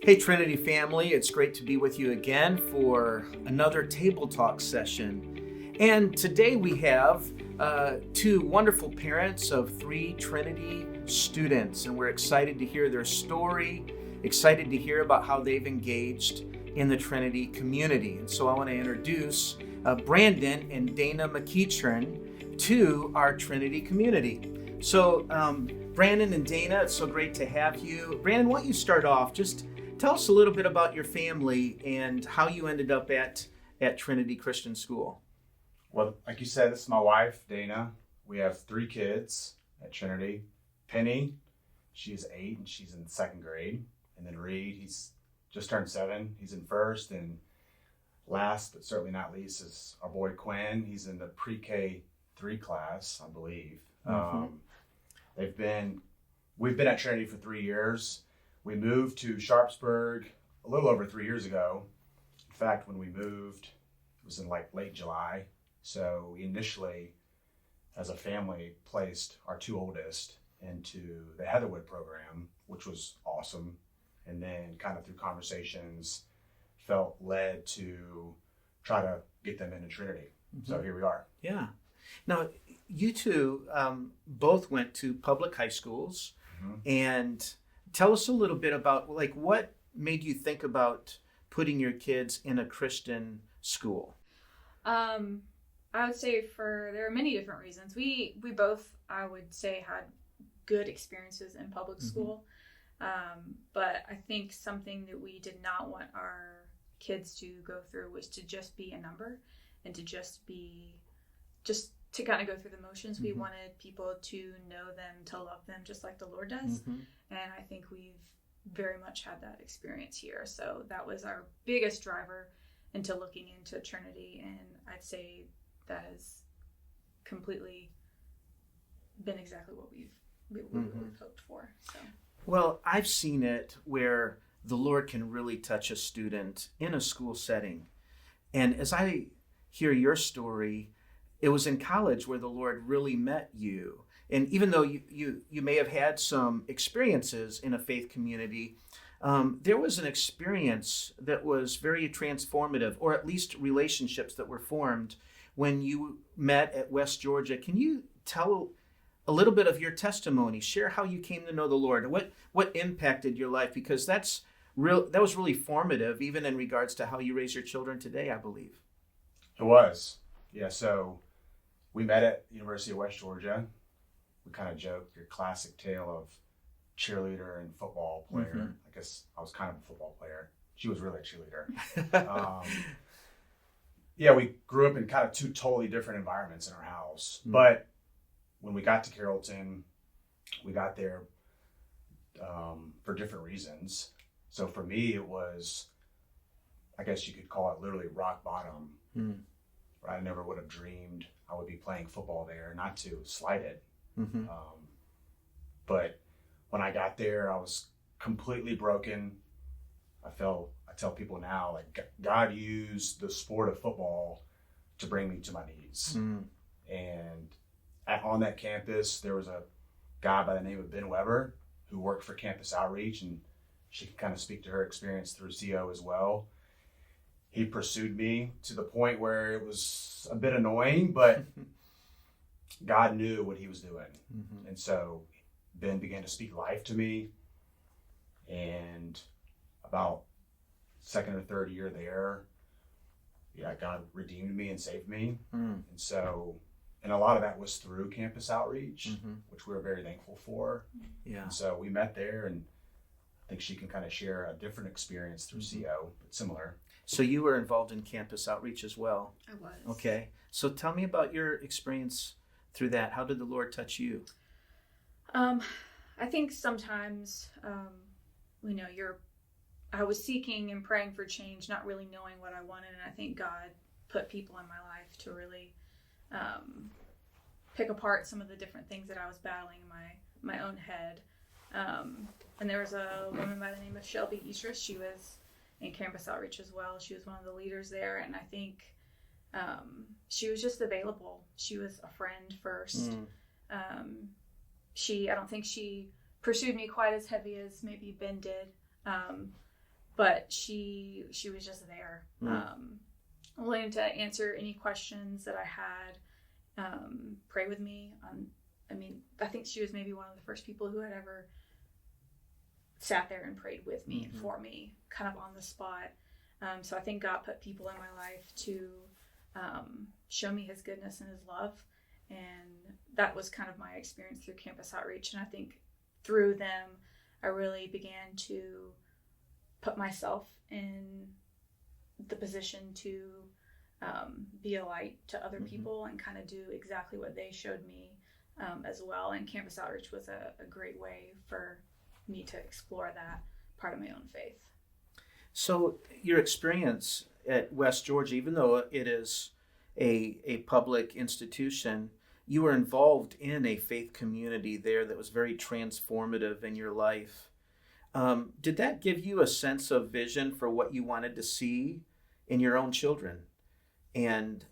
Hey, Trinity family, it's great to be with you again for another Table Talk session. And today we have two wonderful parents of three Trinity students, and we're excited to hear their story, excited to hear about how they've engaged in the Trinity community. And so I want to introduce Brandon and Dana McEachern to our Trinity community. So, Brandon and Dana, it's so great to have you. Brandon, why don't you start off? Just tell us a little bit about your family and how you ended up at Trinity Christian School. Well, like you said, this is my wife, Dana. We have three kids at Trinity. Penny, she is 8 and she's in 2nd grade. And then Reed, he's just turned 7. He's in 1st. And last, but certainly not least, is our boy Quinn. He's in the pre-K 3 class, I believe. Mm-hmm. We've been at Trinity for 3 years. We moved to Sharpsburg a little over 3 years ago. In fact, when we moved, it was in like late July. So we initially, as a family, placed our 2 oldest into the Heatherwood program, which was awesome. And then kind of through conversations, felt led to try to get them into Trinity. Mm-hmm. So here we are. Yeah. Now, you two both went to public high schools. Mm-hmm. And tell us a little bit about what made you think about putting your kids in a Christian school? I would say there are many different reasons. We both, I would say, had good experiences in public school. But I think something that we did not want our kids to go through was to just be a number and to just to kind of go through the motions. Mm-hmm. We wanted people to know them, to love them, just like the Lord does. Mm-hmm. And I think we've very much had that experience here. So that was our biggest driver into looking into Trinity. And I'd say that has completely been exactly what we've hoped for. So. Well, I've seen it where the Lord can really touch a student in a school setting. And as I hear your story, it was in college where the Lord really met you. And even though you may have had some experiences in a faith community, there was an experience that was very transformative, or at least relationships that were formed when you met at West Georgia. Can you tell a little bit of your testimony? Share how you came to know the Lord. What impacted your life? Because that was really formative, even in regards to how you raise your children today, I believe. It was. Yeah, so we met at the University of West Georgia. We kind of joked, your classic tale of cheerleader and football player. Mm-hmm. I guess I was kind of a football player. She was really a cheerleader. Yeah, we grew up in kind of 2 totally different environments in our house. Mm-hmm. But when we got to Carrollton, we got there for different reasons. So for me, it was, I guess you could call it literally rock bottom. Mm. I never would have dreamed I would be playing football there, not to slight it. Mm-hmm. But when I got there, I was completely broken. I tell people now, like, God used the sport of football to bring me to my knees. Mm. And on that campus, there was a guy by the name of Ben Weber who worked for Campus Outreach, and she can kind of speak to her experience through CO as well. He pursued me to the point where it was a bit annoying, but God knew what he was doing. Mm-hmm. And so Ben began to speak life to me. And about 2nd or 3rd year there, God redeemed me and saved me. Mm. And a lot of that was through Campus Outreach, mm-hmm. which we were very thankful for. Yeah. And so we met there, and I think she can kind of share a different experience through mm-hmm. CO, but similar. So you were involved in Campus Outreach as well? I was. Okay. So tell me about your experience through that. How did the Lord touch you? I think sometimes, I was seeking and praying for change, not really knowing what I wanted. And I think God put people in my life to really pick apart some of the different things that I was battling in my own head. And there was a woman by the name of Shelby Eastris. She was in Campus Outreach as well. She was one of the leaders there, and I think she was just available. She was a friend first. I don't think she pursued me quite as heavy as maybe Ben did, but she was just there, willing to answer any questions that I had, pray with me. I think she was maybe one of the first people who had ever sat there and prayed with me and for me, kind of on the spot. So I think God put people in my life to show me his goodness and his love. And that was kind of my experience through campus outreach. And I think through them, I really began to put myself in the position to be a light to other people and kind of do exactly what they showed me as well. And campus outreach was a great way for me to explore that part of my own faith. So your experience at West Georgia, even though it is a public institution, you were involved in a faith community there that was very transformative in your life. Did that give you a sense of vision for what you wanted to see in your own children? And,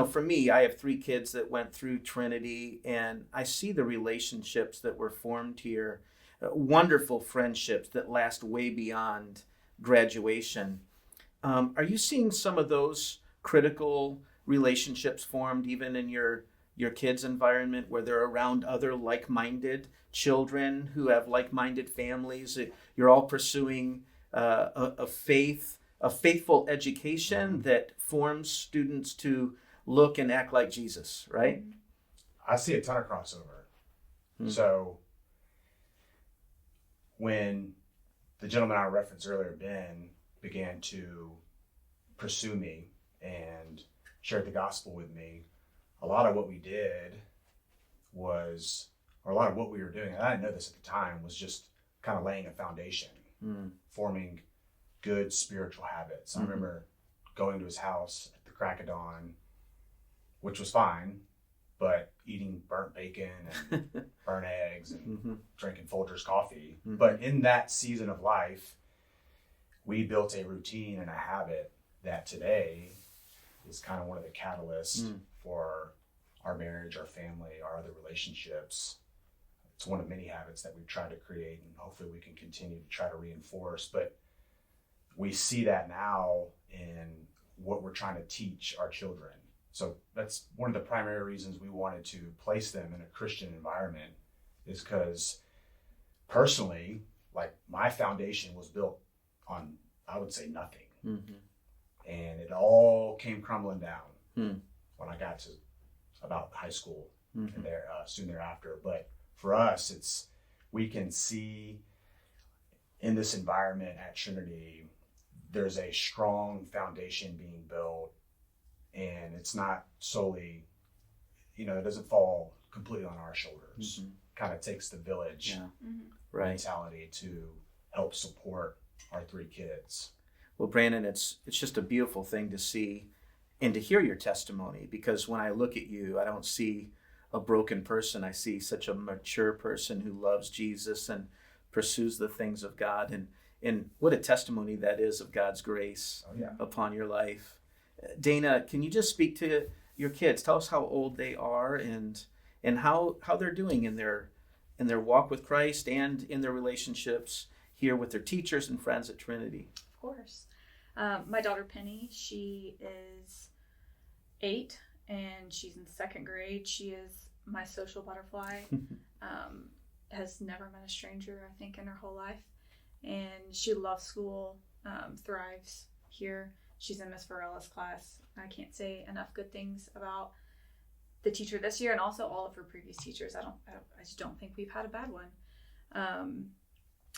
for me, I have 3 kids that went through Trinity, and I see the relationships that were formed here, wonderful friendships that last way beyond graduation. Are you seeing some of those critical relationships formed even in your kids' environment, where they're around other like-minded children who have like-minded families? You're all pursuing a faithful education that forms students to look and act like Jesus, right? I see a ton of crossover. So when the gentleman I referenced earlier, Ben, began to pursue me and shared the gospel with me, a lot of what we did was, or a lot of what we were doing, and I didn't know this at the time, was just kind of laying a foundation, forming good spiritual habits. I remember going to his house at the crack of dawn, which was fine, but eating burnt bacon and burnt eggs and drinking Folgers coffee. But in that season of life, we built a routine and a habit that today is kind of one of the catalysts for our marriage, our family, our other relationships. It's one of many habits that we've tried to create, and hopefully we can continue to try to reinforce. But we see that now in what we're trying to teach our children. So that's one of the primary reasons we wanted to place them in a Christian environment, is because personally, like, my foundation was built on, I would say, nothing. And it all came crumbling down when I got to about high school and soon thereafter. But for us, we can see in this environment at Trinity, there's a strong foundation being built, and it's not solely, it doesn't fall completely on our shoulders. Kind of takes the village mentality to help support our 3 kids. Well, Brandon, it's just a beautiful thing to see and to hear your testimony, because when I look at you, I don't see a broken person. I see such a mature person who loves Jesus and pursues the things of God. And what a testimony that is of God's grace upon your life. Dana, can you just speak to your kids? Tell us how old they are and how they're doing in their walk with Christ and in their relationships here with their teachers and friends at Trinity. Of course. My daughter Penny, she is 8 and she's in 2nd grade. She is my social butterfly. Has never met a stranger, I think, in her whole life. And she loves school, thrives here. She's in Miss Varela's class. I can't say enough good things about the teacher this year, and also all of her previous teachers. I just don't think we've had a bad one.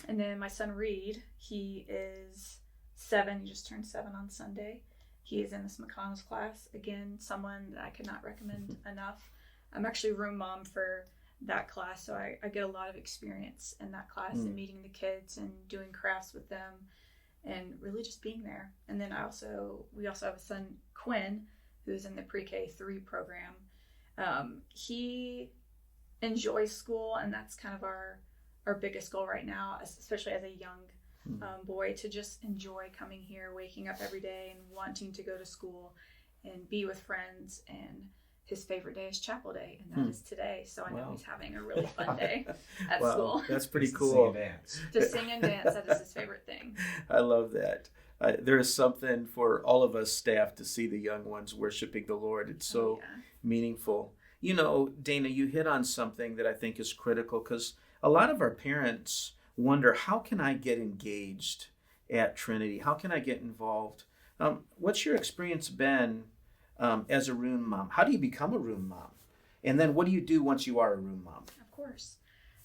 And then my son Reed, he is 7. He just turned 7 on Sunday. He is in Miss McConnell's class. Again, someone that I could not recommend enough. I'm actually room mom for that class, so I get a lot of experience in that class and meeting the kids and doing crafts with them and really just being there. And then we also have a son, Quinn, who's in the pre-K 3 program. He enjoys school, and that's kind of our biggest goal right now, especially as a young boy, to just enjoy coming here, waking up every day and wanting to go to school and be with friends and his favorite day is chapel day, and that is today. So I know Wow. he's having a really fun day at Wow, school. that's pretty Just cool. To sing and dance. To sing and dance, that is his favorite thing. I love that. There is something for all of us staff to see the young ones worshiping the Lord. It's so meaningful. You know, Dana, you hit on something that I think is critical, because a lot of our parents wonder, how can I get engaged at Trinity? How can I get involved? What's your experience been as a room mom? How do you become a room mom? And then what do you do once you are a room mom? Of course.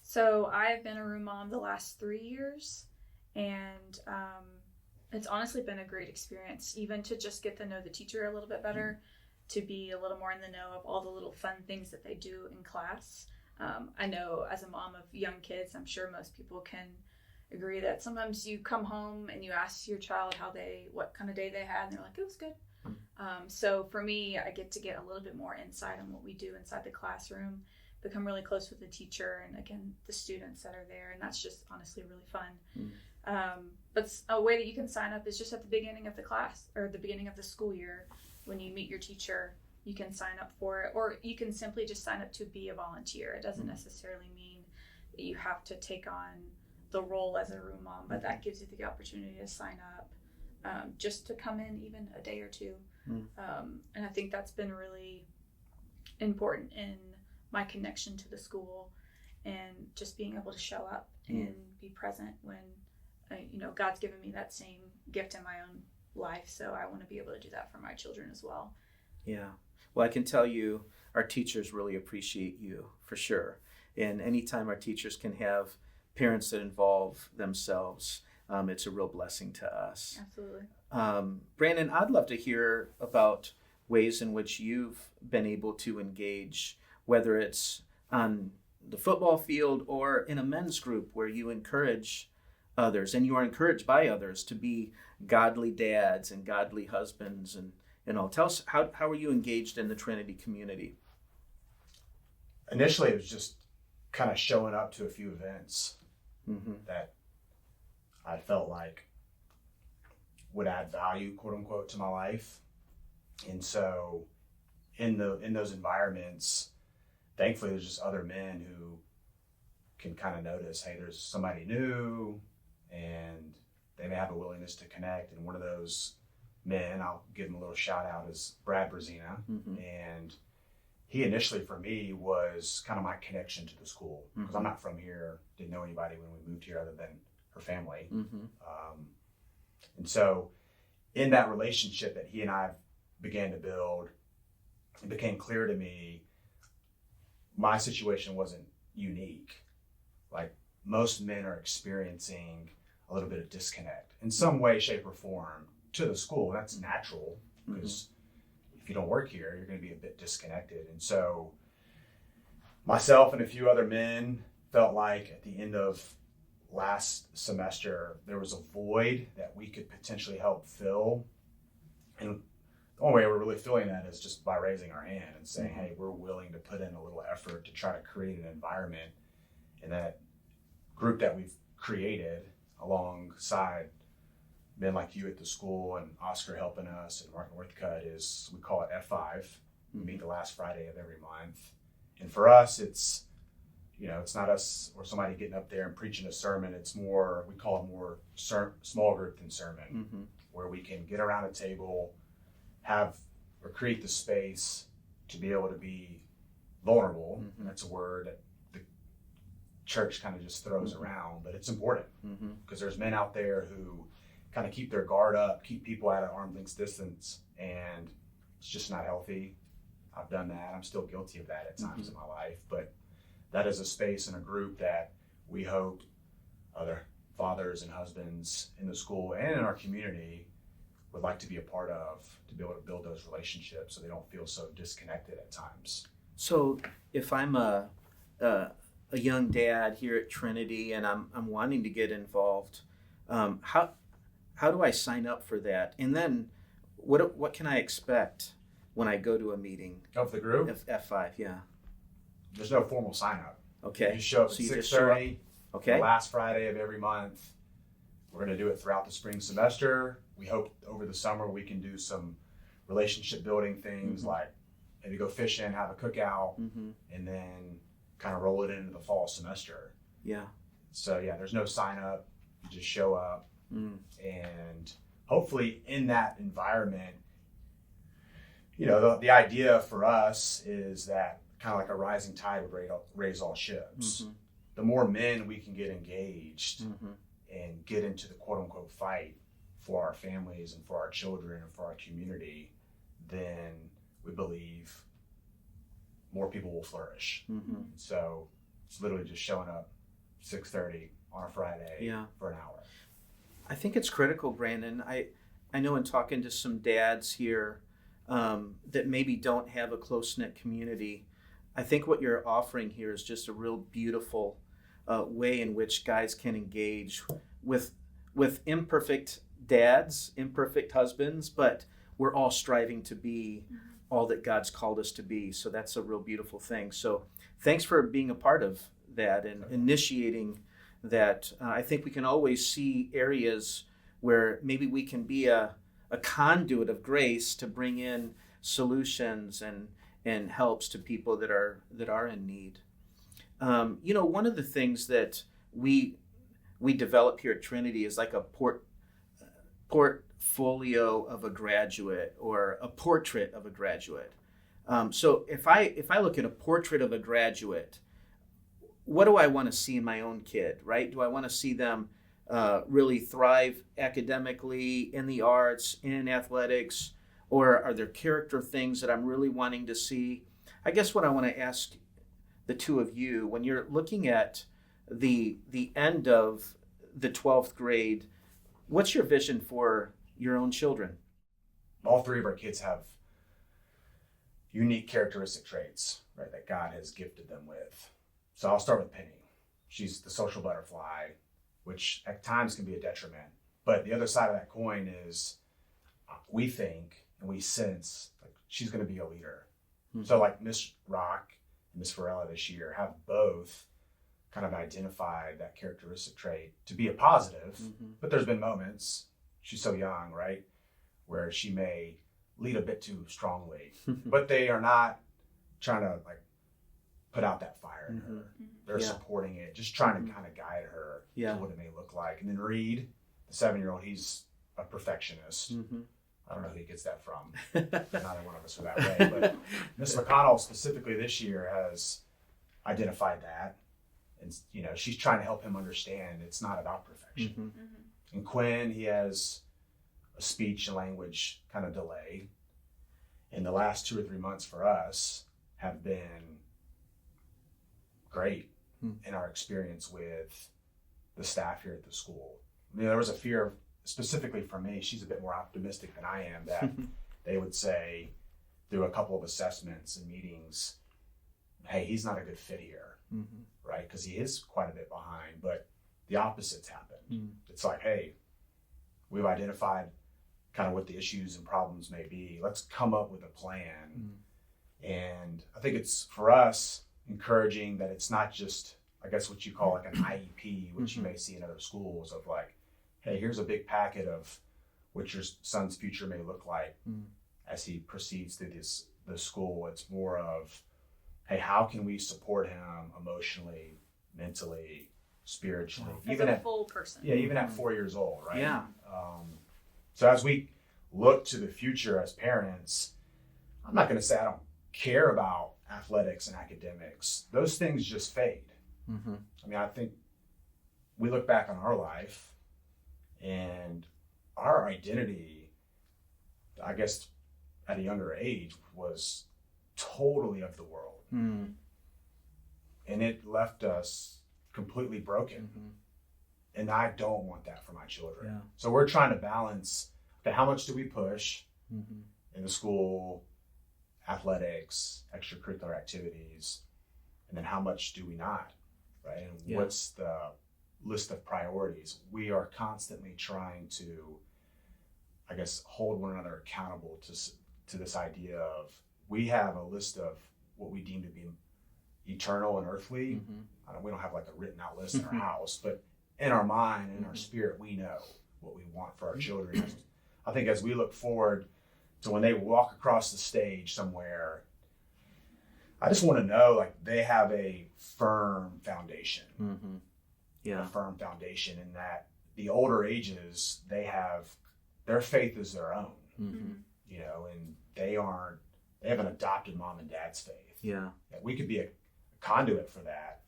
So I've been a room mom the last 3 years, and it's honestly been a great experience, even to just get to know the teacher a little bit better, to be a little more in the know of all the little fun things that they do in class. I know as a mom of young kids, I'm sure most people can agree that sometimes you come home and you ask your child what kind of day they had, and they're like, it was good. So for me, I get to get a little bit more insight on what we do inside the classroom, become really close with the teacher and, again, the students that are there, and that's just honestly really fun. But a way that you can sign up is just at the beginning of the class, or the beginning of the school year. When you meet your teacher, you can sign up for it, or you can simply just sign up to be a volunteer. It doesn't necessarily mean that you have to take on the role as a room mom, but that gives you the opportunity to sign up, just to come in even a day or two. And I think that's been really important in my connection to the school, and just being able to show up and be present when God's given me that same gift in my own life. So I want to be able to do that for my children as well. Yeah. Well, I can tell you our teachers really appreciate you, for sure. And anytime our teachers can have parents that involve themselves, it's a real blessing to us. Absolutely. Brandon, I'd love to hear about ways in which you've been able to engage, whether it's on the football field or in a men's group where you encourage others and you are encouraged by others to be godly dads and godly husbands, and all. Tell us, how are you engaged in the Trinity community? Initially, it was just kind of showing up to a few events that I felt like would add value, quote unquote, to my life. And so in those environments, thankfully there's just other men who can kind of notice, hey, there's somebody new, and they may have a willingness to connect. And one of those men, I'll give him a little shout out, is Brad Brazina. And he initially for me was kind of my connection to the school, because I'm not from here, didn't know anybody when we moved here other than her family. And so in that relationship that he and I began to build, it became clear to me my situation wasn't unique. Like, most men are experiencing a little bit of disconnect in some way, shape, or form to the school. That's natural, because if you don't work here, you're going to be a bit disconnected. And so myself and a few other men felt like at the end of last semester, there was a void that we could potentially help fill. And the only way we're really filling that is just by raising our hand and saying, hey, we're willing to put in a little effort to try to create an environment. And that group that we've created alongside men like you at the school, and Oscar helping us, and Mark Northcutt, is, we call it F5. We meet the last Friday of every month. And for us, it's not us or somebody getting up there and preaching a sermon. It's more, we call it more small group than sermon, where we can get around a table, create the space to be able to be vulnerable. That's a word that the church kind of just throws around, but it's important, because there's men out there who kind of keep their guard up, keep people at an arm's length distance, and it's just not healthy. I've done that. I'm still guilty of that at times in my life, but that is a space and a group that we hope other fathers and husbands in the school and in our community would like to be a part of, to be able to build those relationships so they don't feel so disconnected at times. So if I'm a young dad here at Trinity and I'm wanting to get involved, how do I sign up for that? And then what can I expect when I go to a meeting? Of the group? F5, yeah. There's no formal sign up. Okay. You show up at 6:30, okay, the last Friday of every month. We're going to do it throughout the spring semester. We hope over the summer we can do some relationship building things like maybe go fishing, have a cookout, Mm-hmm. and then kind of roll it into the fall semester. Yeah. So yeah, there's no sign up. You just show up, Mm. and hopefully in that environment, you know, the idea for us is that kind of like a rising tide would raise all ships. Mm-hmm. The more men we can get engaged Mm-hmm. and get into the quote unquote fight for our families and for our children and for our community, then we believe more people will flourish. Mm-hmm. So it's literally just showing up 6:30 on a Friday Yeah. for an hour. I think it's critical, Brandon. I know in talking to some dads here that maybe don't have a close-knit community, I think what you're offering here is just a real beautiful way in which guys can engage with imperfect dads, imperfect husbands, but we're all striving to be all that God's called us to be. So that's a real beautiful thing. So thanks for being a part of that and initiating that. I think we can always see areas where maybe we can be a conduit of grace to bring in solutions and helps to people that are in need. You know, one of the things that we develop here at Trinity is like a portfolio of a graduate or a portrait of a graduate. So if I look at a portrait of a graduate, what do I want to see in my own kid, right? Do I want to see them really thrive academically, in the arts, in athletics, or are there character things that I'm really wanting to see? I guess what I want to ask the two of you, when you're looking at the end of the 12th grade, what's your vision for your own children? All three of our kids have unique characteristic traits, right, that God has gifted them with. So I'll start with Penny. She's the social butterfly, which at times can be a detriment. But the other side of that coin is we think and we sense like she's going to be a leader. Mm-hmm. So like Miss Rock and Miss Varela this year have both kind of identified that characteristic trait to be a positive, but there's been moments, she's so young, right, where she may lead a bit too strongly, but they are not trying to like put out that fire in her. They're supporting it, just trying to kind of guide her to what it may look like. And then Reed, the 7-year-old, he's a perfectionist. I don't know who he gets that from. Neither one of us are that way. But Miss McConnell specifically this year has identified that. And, you know, she's trying to help him understand it's not about perfection. And Quinn, he has a speech and language kind of delay. And the last 2 or 3 months for us have been great in our experience with the staff here at the school. I mean, there was a fear, specifically for me, she's a bit more optimistic than I am, that they would say through a couple of assessments and meetings, hey, he's not a good fit here, right? Because he is quite a bit behind, but the opposite's happened. It's like, hey, we've identified kind of what the issues and problems may be. Let's come up with a plan. And I think it's, for us, encouraging that it's not just, I guess, what you call like an IEP, which you may see in other schools, of like, hey, here's a big packet of what your son's future may look like as he proceeds through the school. It's more of, hey, how can we support him emotionally, mentally, spiritually, as even a at full person. Yeah, even at 4 years old, right? Yeah. So as we look to the future as parents, I'm not going to say I don't care about athletics and academics. Those things just fade. I mean, I think we look back on our life and our identity, I guess, at a younger age was totally of the world. And it left us completely broken. And I don't want that for my children. Yeah. So we're trying to balance, okay, how much do we push in the school, athletics, extracurricular activities, and then how much do we not, right? And what's the list of priorities? We are constantly trying to, I guess, hold one another accountable to this idea of, we have a list of what we deem to be eternal and earthly. We don't have like a written out list in our house, but in our mind and in our spirit, we know what we want for our children. I think as we look forward to when they walk across the stage somewhere, I just want to know, like, they have a firm foundation. Mm-hmm. Yeah. A firm foundation in that the older ages, their faith is their own, Mm-hmm. you know, and they haven't adopted mom and dad's faith. Yeah. We could be a conduit for that,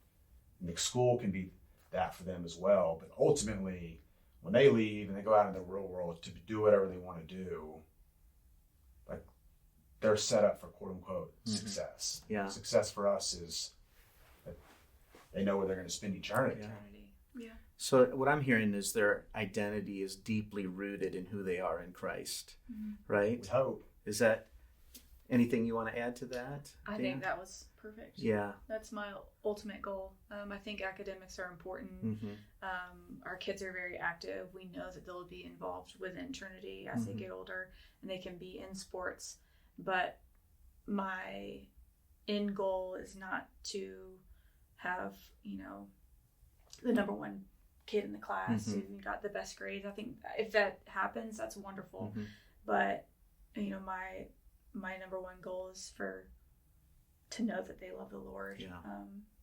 and the school can be that for them as well. But ultimately, when they leave and they go out in the real world to do whatever they want to do, like, they're set up for quote unquote success. Yeah. Success for us is that they know where they're going to spend eternity. Yeah. So what I'm hearing is their identity is deeply rooted in who they are in Christ, right? We hope. Is that anything you want to add to that? I think that was perfect. Yeah. That's my ultimate goal. I think academics are important. Mm-hmm. Our kids are very active. We know that they'll be involved within Trinity as they get older, and they can be in sports. But my end goal is not to have, the number one kid in the class who got the best grades. I think if that happens, that's wonderful. But my number one goal is to know that they love the Lord,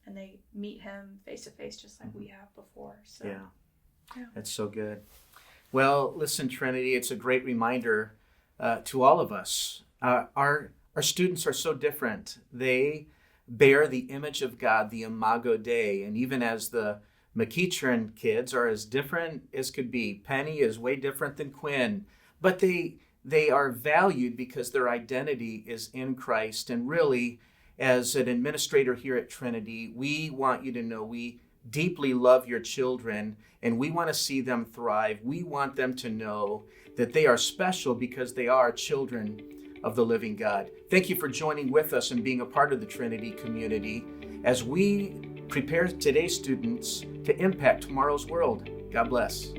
and they meet Him face to face, just like we have before. So yeah, that's so good. Well, listen, Trinity, it's a great reminder to all of us. Our students are so different. They bear the image of God, the Imago Dei, and even as the McEachern kids are as different as could be. Penny is way different than Quinn, but they are valued because their identity is in Christ. And really, as an administrator here at Trinity, we want you to know we deeply love your children, and we want to see them thrive. We want them to know that they are special because they are children of the living God. Thank you for joining with us and being a part of the Trinity community as we prepare today's students to impact tomorrow's world. God bless.